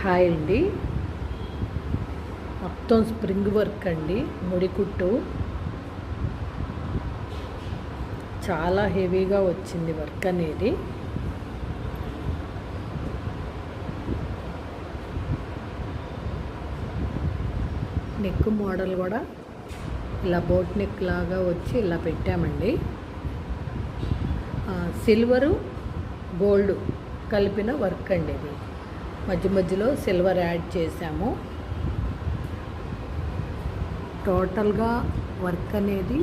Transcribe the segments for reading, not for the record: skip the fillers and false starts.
Hi అండి. మొత్తం spring work అండి. ముడికుట్టు చాలా హెవీగా వచ్చింది వర్క్ అనేది. నెక్ మోడల్ కూడా ఇలా బోట్ నెక్ లాగా వచ్చి ఇలా పెట్టామండి. సిల్వరు గోల్డ్ కలిపిన వర్క్ అండి. ఇది మధ్య మధ్యలో సిల్వర్ యాడ్ చేసాము. టోటల్గా వర్క్ అనేది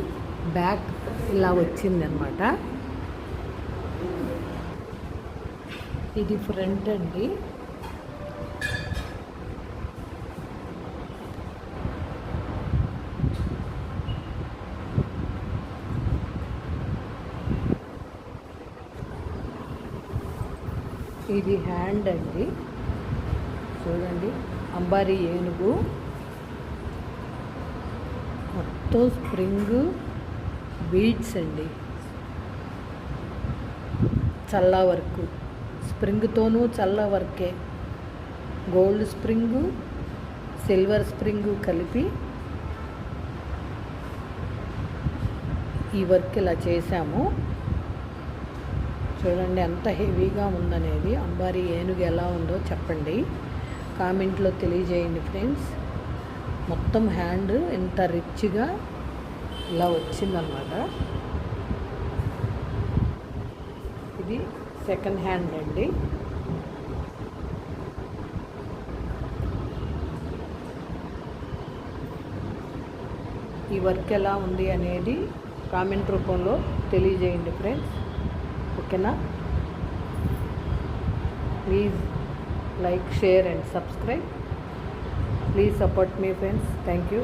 బ్యాక్ ఇలా వచ్చిందనమాట. ఇది ఫ్రంట్ అండి. ఇది హ్యాండ్ అండి. చూడండి, అంబారీ ఏనుగు మొత్తం స్ప్రింగ్ బీడ్స్ అండి. చల్ల వర్క్, స్ప్రింగ్తోనూ చల్ల వర్కే. గోల్డ్ స్ప్రింగు సిల్వర్ స్ప్రింగు కలిపి ఈ వర్క్ ఇలా చేశాము. చూడండి ఎంత హెవీగా ఉందనేది. అంబారీ ఏనుగు ఎలా ఉందో చెప్పండి, కామెంట్లో తెలియజేయండి ఫ్రెండ్స్. మొత్తం హ్యాండ్ ఎంత రిచ్గా ఇలా వచ్చిందనమాట. ఇది సెకండ్ హ్యాండ్ అండి. ఈ వర్క్ ఎలా ఉంది అనేది కామెంట్ రూపంలో తెలియజేయండి ఫ్రెండ్స్. ఓకేనా? Please like, share and subscribe. Please support me friends. Thank you.